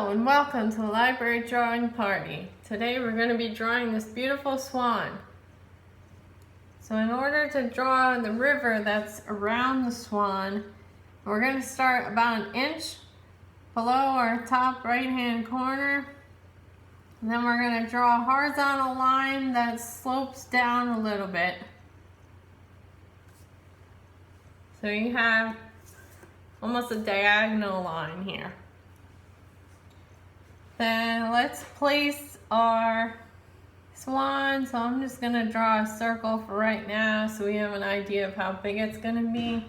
Hello and welcome to the library drawing party. Today we're going to be drawing this beautiful swan. So in order to draw the river that's around the swan, we're going to start about an inch below our top right hand corner. And then we're going to draw a horizontal line that slopes down a little bit. So you have almost a diagonal line here. Then let's place our swan. So I'm just going to draw a circle for right now so we have an idea of how big it's going to be.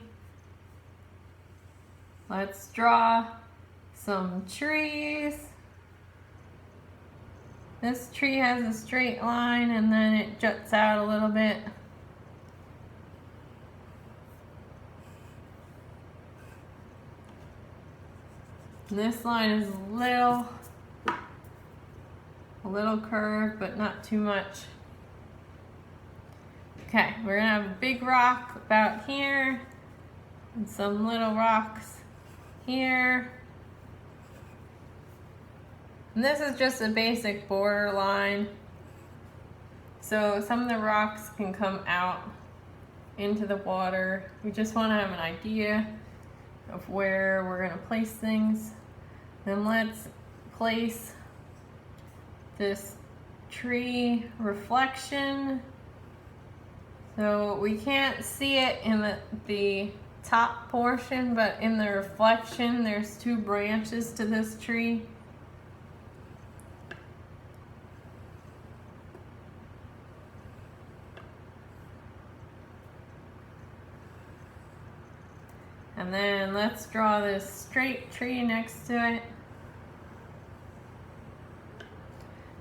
Let's draw some trees. This tree has a straight line and then it juts out a little bit. And this line is a little curved, but not too much. Okay, we're gonna have a big rock about here and some little rocks here. And this is just a basic border line. So some of the rocks can come out into the water. We just want to have an idea of where we're going to place things. Then let's place this tree reflection. So we can't see it in the top portion, but in the reflection there's two branches to this tree. And then let's draw this straight tree next to it.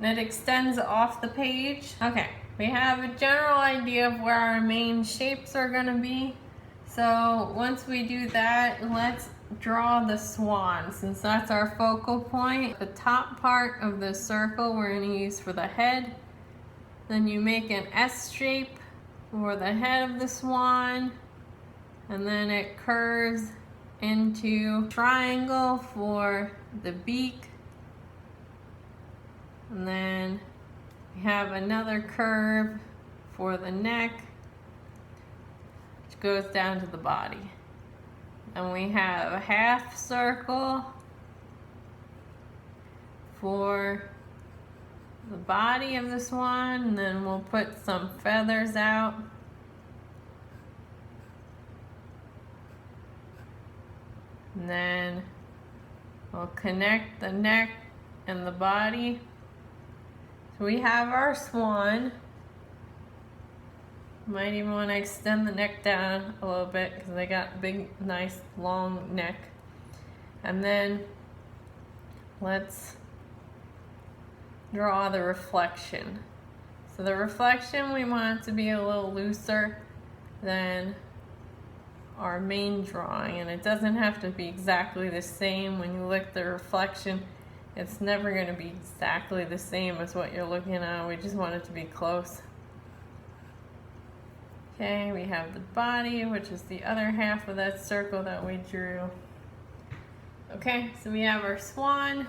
And it extends off the page. Okay, we have a general idea of where our main shapes are going to be. So once we do that, let's draw the swan, since that's our focal point. The top part of the circle we're going to use for the head. Then you make an S shape for the head of the swan. And then it curves into triangle for the beak. And then we have another curve for the neck, which goes down to the body. And we have a half circle for the body of the swan, and then we'll put some feathers out. And then we'll connect the neck and the body. So we have our swan. Might even want to extend the neck down a little bit because they got big, nice, long neck. And then let's draw the reflection. So the reflection, we want it to be a little looser than our main drawing, and it doesn't have to be exactly the same. When you look at the reflection, it's never going to be exactly the same as what you're looking at. We just want it to be close. Okay, we have the body, which is the other half of that circle that we drew. Okay, so we have our swan.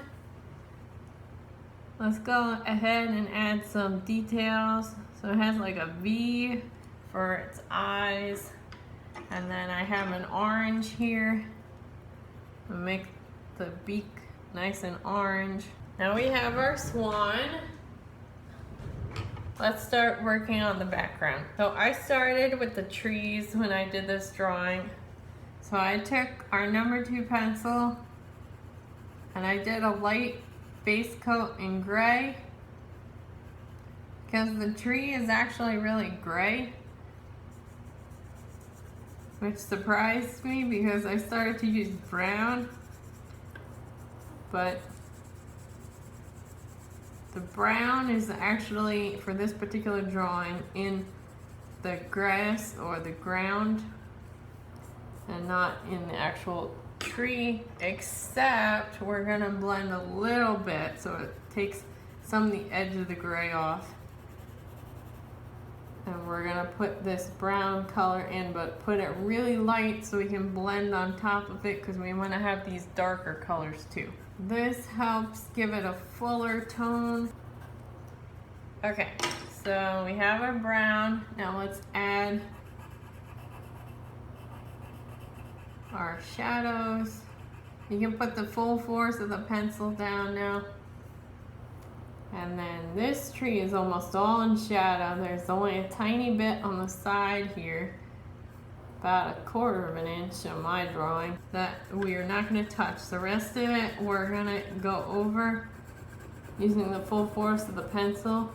Let's go ahead and add some details. So it has like a V for its eyes. And then I have an orange here. I'll make the beak nice and orange. Now we have our swan. Let's start working on the background. So I started with the trees when I did this drawing. So I took our number 2 pencil and I did a light base coat in gray, because the tree is actually really gray, which surprised me because I started to use brown, but the brown is actually, for this particular drawing, in the grass or the ground and not in the actual tree, except we're gonna blend a little bit so it takes some of the edge of the gray off. And we're gonna put this brown color in, but put it really light so we can blend on top of it because we want to have these darker colors too. This helps give it a fuller tone. Okay, so we have our brown. Now let's add our shadows. You can put the full force of the pencil down now. And then this tree is almost all in shadow. There's only a tiny bit on the side here, about 1/4 of an inch on my drawing, that we are not going to touch. The rest of it we're going to go over using the full force of the pencil.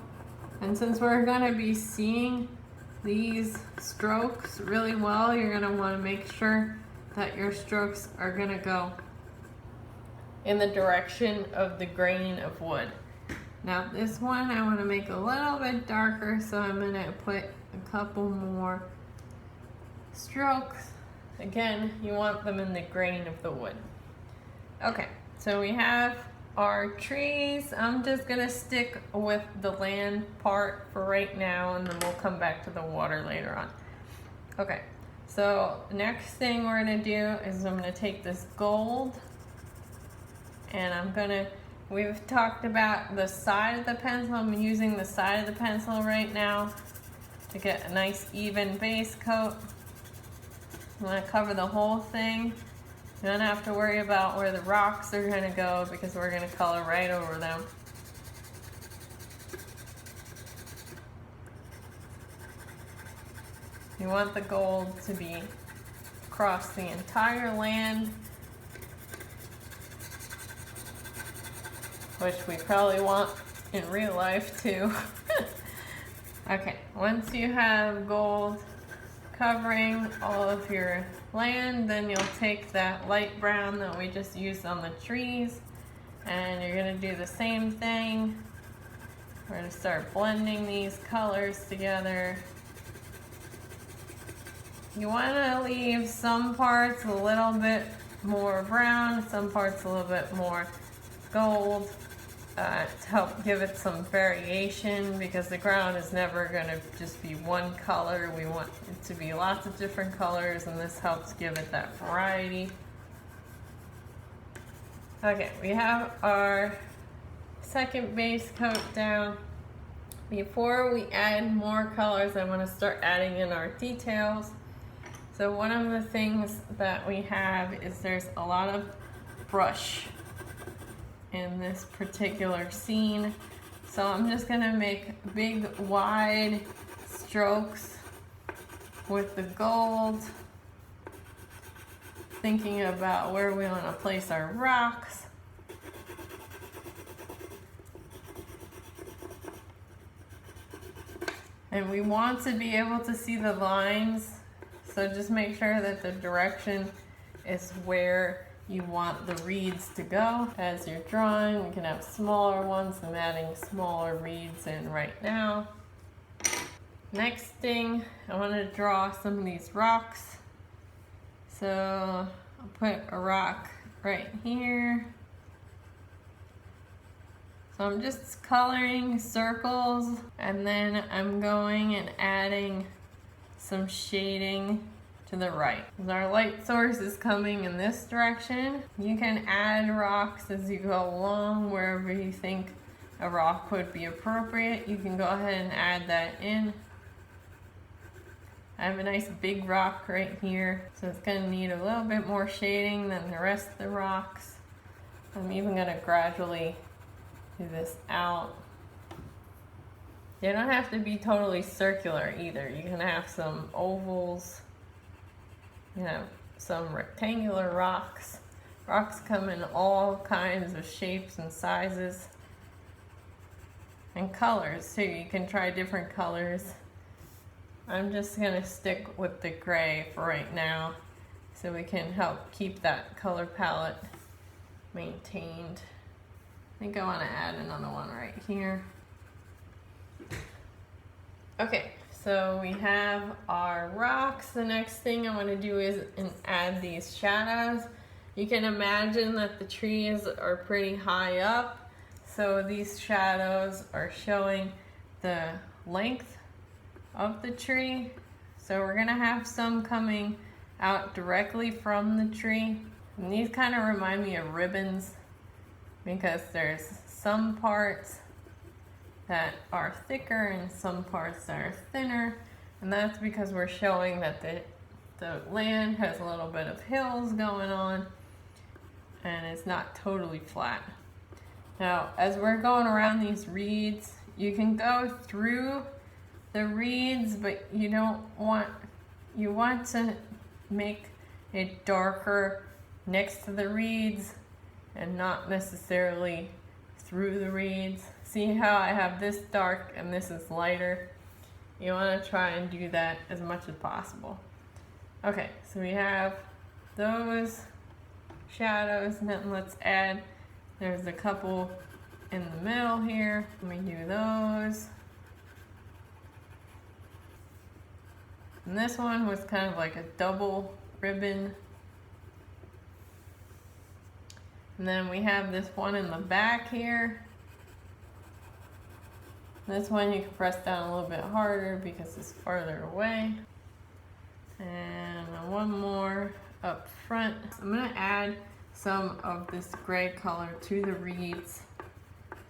And since we're going to be seeing these strokes really well, you're going to want to make sure that your strokes are going to go in the direction of the grain of wood. Now this one I want to make a little bit darker, so I'm going to put a couple more strokes. Again, you want them in the grain of the wood. Okay, so we have our trees. I'm just going to stick with the land part for right now, and then we'll come back to the water later on. Okay, so next thing we're going to do is I'm going to take this gold, and we've talked about the side of the pencil. I'm using the side of the pencil right now to get a nice even base coat. I'm going to cover the whole thing. You don't have to worry about where the rocks are going to go because we're going to color right over them. You want the gold to be across the entire land, which we probably want in real life too. Okay, once you have gold covering all of your land, then you'll take that light brown that we just used on the trees, and you're going to do the same thing. We're going to start blending these colors together. You want to leave some parts a little bit more brown, some parts a little bit more gold, to help give it some variation, because the ground is never going to just be one color. We want it to be lots of different colors, and this helps give it that variety. Okay, we have our second base coat down. Before we add more colors, I want to start adding in our details. So one of the things that we have is there's a lot of brush in this particular scene. So I'm just gonna make big wide strokes with the gold, thinking about where we want to place our rocks. And we want to be able to see the lines, so just make sure that the direction is where you want the reeds to go. As you're drawing, we can have smaller ones. I'm adding smaller reeds in right now. Next thing, I want to draw some of these rocks. So I'll put a rock right here. So I'm just coloring circles, and then I'm going and adding some shading to the right. As our light source is coming in this direction, you can add rocks as you go along wherever you think a rock would be appropriate. You can go ahead and add that in. I have a nice big rock right here, so it's going to need a little bit more shading than the rest of the rocks. I'm even going to gradually do this out. They don't have to be totally circular either. You can have some ovals, some rectangular rocks. Rocks come in all kinds of shapes and sizes and colors too. You can try different colors. I'm just gonna stick with the gray for right now so we can help keep that color palette maintained. I think I want to add another one right here. Okay, so we have our rocks. The next thing I want to do is add these shadows. You can imagine that the trees are pretty high up, so these shadows are showing the length of the tree. So we're gonna have some coming out directly from the tree. And these kind of remind me of ribbons because there's some parts that are thicker and some parts that are thinner. And that's because we're showing that the land has a little bit of hills going on and it's not totally flat. Now, as we're going around these reeds, you can go through the reeds, but you want to make it darker next to the reeds and not necessarily through the reeds. See how I have this dark and this is lighter? You want to try and do that as much as possible. Okay, so we have those shadows, and then let's add, there's a couple in the middle here. Let me do those. And this one was kind of like a double ribbon. And then we have this one in the back here. This one you can press down a little bit harder because it's farther away. And one more up front. I'm gonna add some of this gray color to the reeds,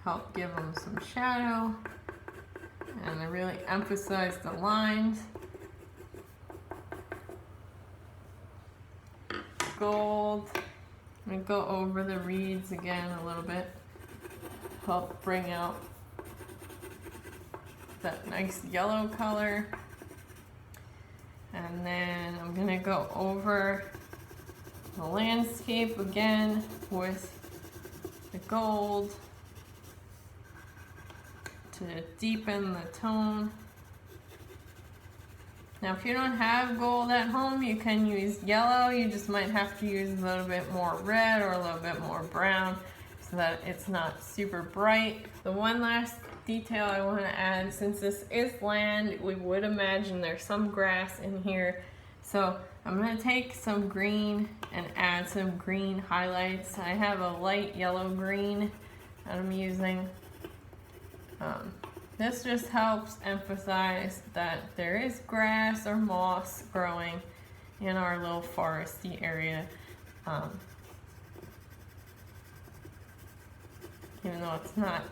help give them some shadow, and I really emphasize the lines. Gold. I'm gonna go over the reeds again a little bit, help bring out that nice yellow color. And then I'm gonna go over the landscape again with the gold to deepen the tone. Now, if you don't have gold at home, you can use yellow. You just might have to use a little bit more red or a little bit more brown so that it's not super bright. The one last detail I want to add, since this is land, we would imagine there's some grass in here. So I'm going to take some green and add some green highlights. I have a light yellow green that I'm using. This just helps emphasize that there is grass or moss growing in our little foresty area. Even though it's not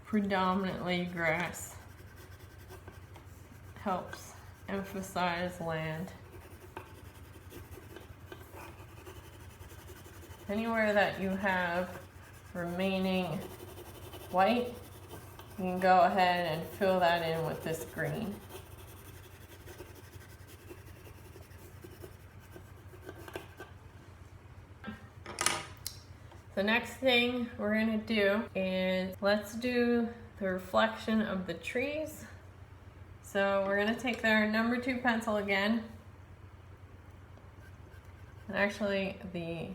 predominantly grass, helps emphasize land. Anywhere that you have remaining white, you can go ahead and fill that in with this green. The next thing we're gonna do is, let's do the reflection of the trees. So we're gonna take our number 2 pencil again. And actually the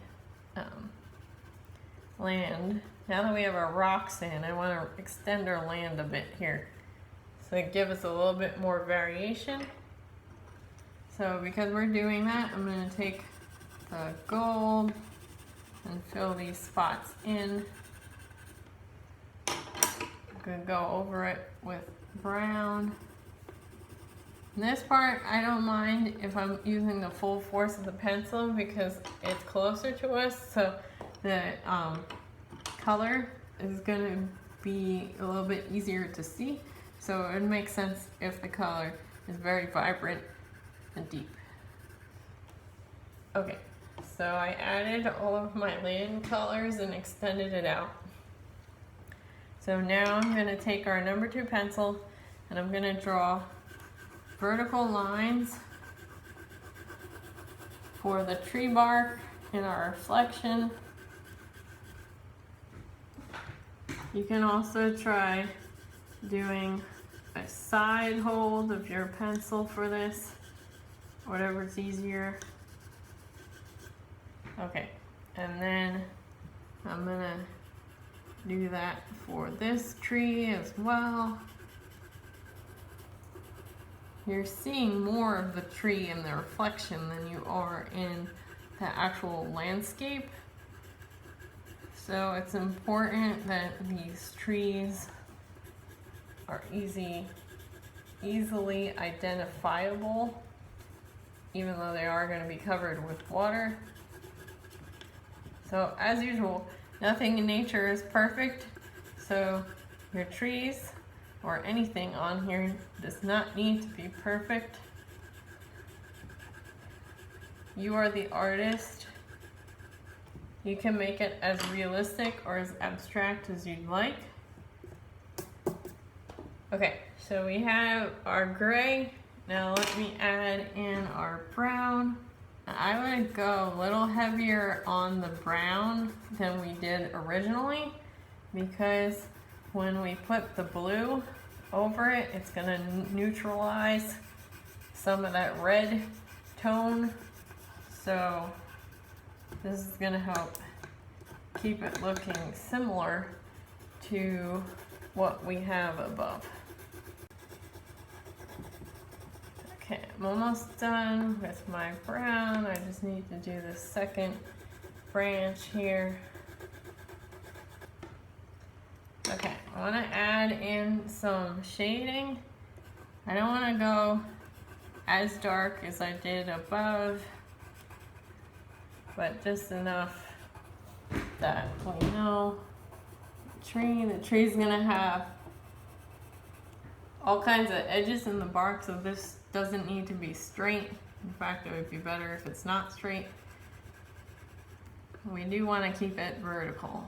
land, now that we have our rocks in, I want to extend our land a bit here. So give us a little bit more variation. So because we're doing that, I'm going to take the gold and fill these spots in. I'm going to go over it with brown. And this part, I don't mind if I'm using the full force of the pencil because it's closer to us, so the color is going to be a little bit easier to see. So it makes sense if the color is very vibrant and deep. Okay, so I added all of my land colors and extended it out. So now I'm going to take our number 2 pencil and I'm going to draw vertical lines for the tree bark in our reflection. You can also try doing a side hold of your pencil for this, whatever's easier. Okay, and then I'm gonna do that for this tree as well. You're seeing more of the tree in the reflection than you are in the actual landscape. So it's important that these trees are easy easily identifiable, even though they are going to be covered with water. So as usual, nothing in nature is perfect, so your trees or anything on here does not need to be perfect. You are the artist. You can make it as realistic or as abstract as you'd like. Okay, so we have our gray. Now let me add in our brown. I would go a little heavier on the brown than we did originally, because when we put the blue over it, it's gonna neutralize some of that red tone. So this is gonna help keep it looking similar to what we have above. Okay, I'm almost done with my brown. I just need to do the second branch here. Okay, I want to add in some shading. I don't want to go as dark as I did above, but just enough that we know the tree's gonna have all kinds of edges in the bark, so this doesn't need to be straight. In fact, it would be better if it's not straight. We do want to keep it vertical.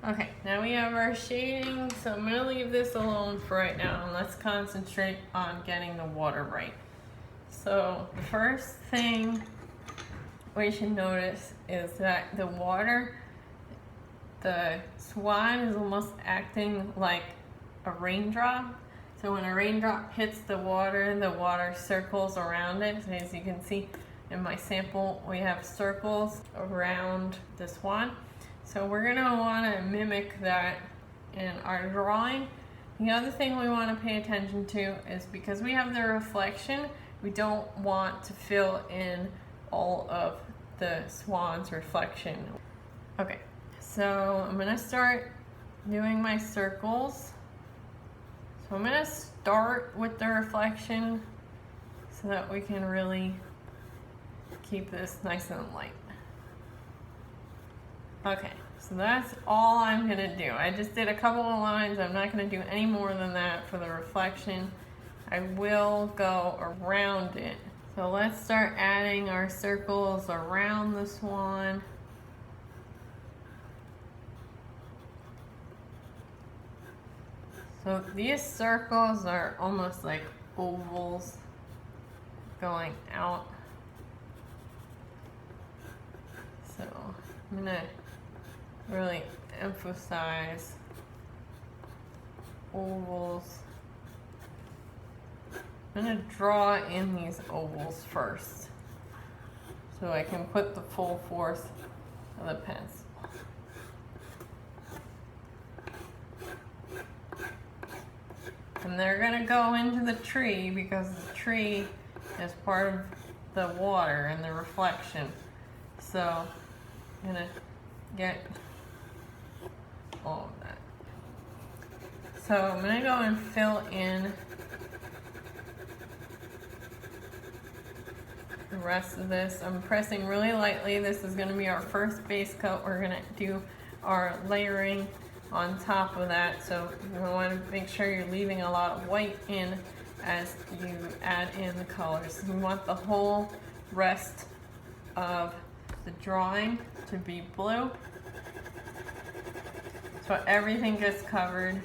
Okay, now we have our shading, so I'm gonna leave this alone for right now and let's concentrate on getting the water right. So the first thing we should notice is that the water, the swan is almost acting like a raindrop. So when a raindrop hits the water circles around it. So as you can see in my sample, we have circles around the swan. So we're gonna wanna mimic that in our drawing. The other thing we wanna pay attention to is because we have the reflection, we don't want to fill in all of the swan's reflection. Okay, so I'm gonna start doing my circles. So I'm gonna start with the reflection so that we can really keep this nice and light. Okay, so that's all I'm gonna do. I just did a couple of lines. I'm not gonna do any more than that for the reflection. I will go around it. So let's start adding our circles around the swan. So these circles are almost like ovals going out. So I'm gonna really emphasize ovals. I'm gonna draw in these ovals first so I can put the full force of the pencil. And they're gonna go into the tree because the tree is part of the water and the reflection. So I'm gonna get all of that. So I'm gonna go and fill in the rest of this. I'm pressing really lightly. This is gonna be our first base coat. We're gonna do our layering on top of that. So you want to make sure you're leaving a lot of white in as you add in the colors. You want the whole rest of the drawing to be blue. So everything gets covered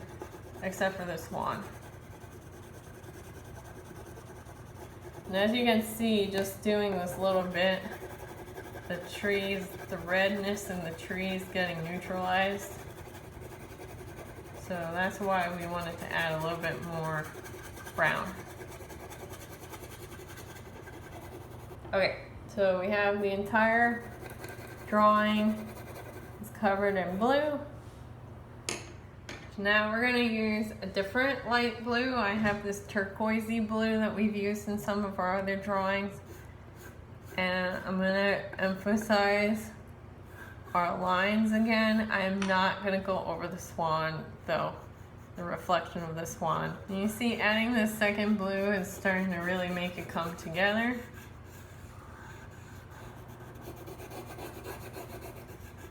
except for the swan. And as you can see, just doing this little bit, the trees, the redness in the trees getting neutralized. So that's why we wanted to add a little bit more brown. Okay, so we have the entire drawing is covered in blue. Now we're gonna use a different light blue. I have this turquoisey blue that we've used in some of our other drawings. And I'm gonna emphasize our lines again. I'm not gonna go over the swan though, the reflection of the swan. And you see adding this second blue is starting to really make it come together.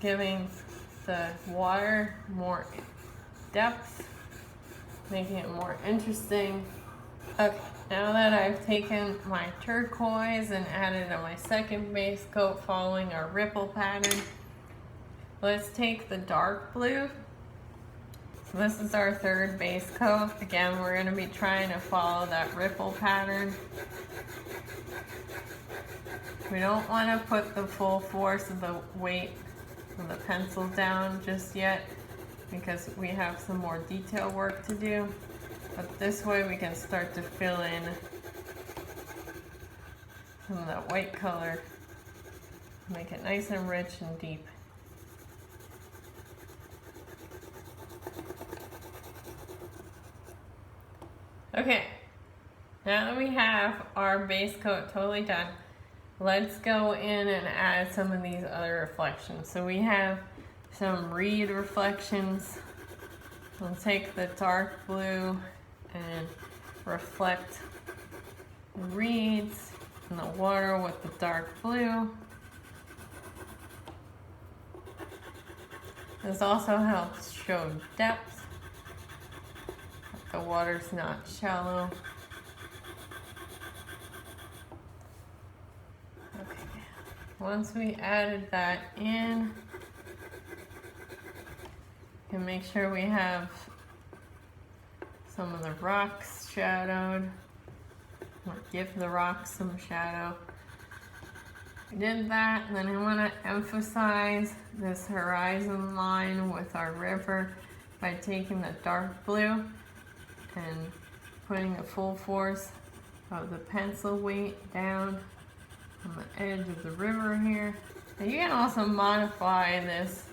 Giving the water more depth, making it more interesting. Okay, now that I've taken my turquoise and added on my second base coat following our ripple pattern, let's take the dark blue. So this is our third base coat. Again, we're going to be trying to follow that ripple pattern. We don't want to put the full force of the weight of the pencil down just yet because we have some more detail work to do. But this way we can start to fill in some of that white color, make it nice and rich and deep. Okay, now that we have our base coat totally done, let's go in and add some of these other reflections. So we have some reed reflections. We'll take the dark blue and reflect the reeds in the water with the dark blue. This also helps show depth. The water's not shallow. Okay. Once we added that in, we can make sure we have some of the rocks shadowed, or give the rocks some shadow. We did that, and then I want to emphasize this horizon line with our river by taking the dark blue and putting the full force of the pencil weight down on the edge of the river here. And you can also modify this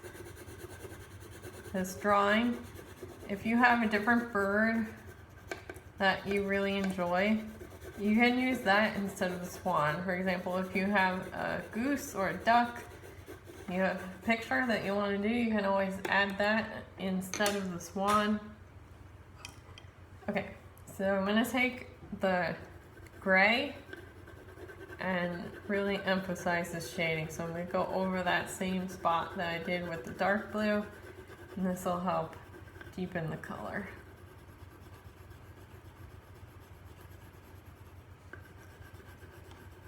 drawing. If you have a different bird that you really enjoy, you can use that instead of the swan. For example, if you have a goose or a duck, you have a picture that you want to do, you can always add that instead of the swan. Okay, so I'm going to take the gray and really emphasize the shading. So I'm going to go over that same spot that I did with the dark blue, and this will help deepen the color.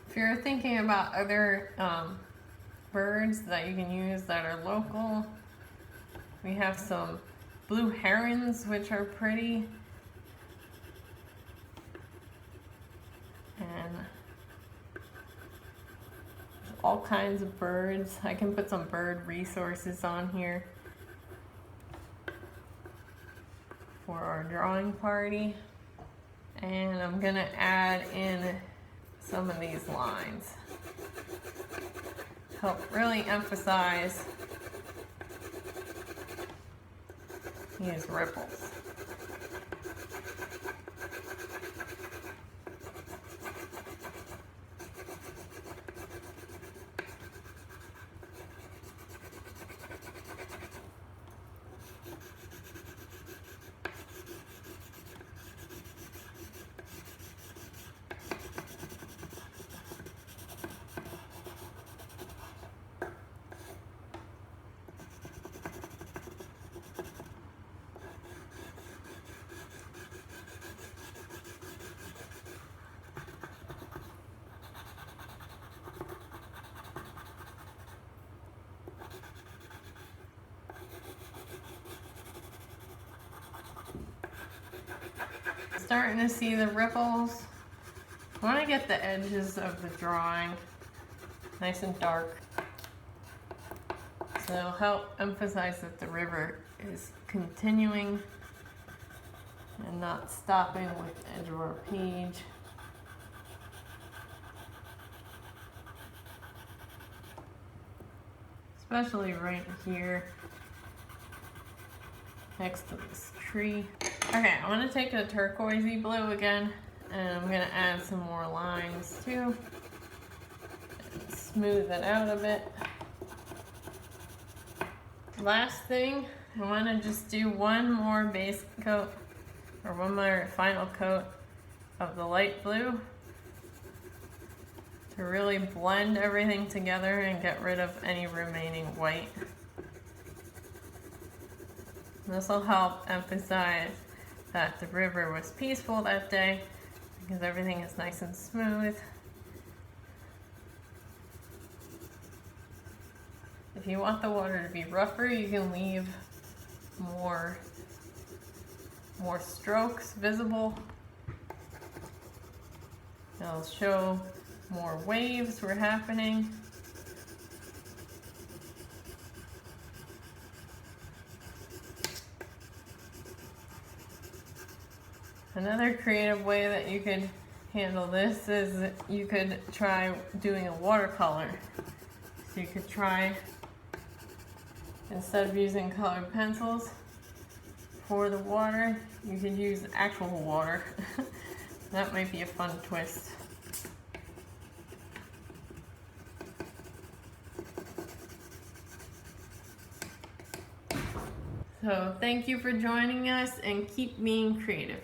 If you're thinking about other birds that you can use that are local, we have some blue herons, which are pretty. And all kinds of birds. I can put some bird resources on here for our drawing party. And I'm gonna add in some of these lines. Help really emphasize these ripples. Starting to see the ripples. I want to get the edges of the drawing nice and dark. So it'll help emphasize that the river is continuing and not stopping with the edge of our page. Especially right here. next to this tree. Okay, I want to take a turquoisey blue again, and I'm going to add some more lines too. And smooth it out a bit. Last thing, I want to just do one more base coat, or one more final coat of the light blue to really blend everything together and get rid of any remaining white. This will help emphasize that the river was peaceful that day because everything is nice and smooth. If you want the water to be rougher, you can leave more strokes visible. It'll show more waves were happening. Another creative way that you could handle this is you could try doing a watercolor. So you could try, instead of using colored pencils for the water, you could use actual water. That might be a fun twist. So thank you for joining us, and keep being creative.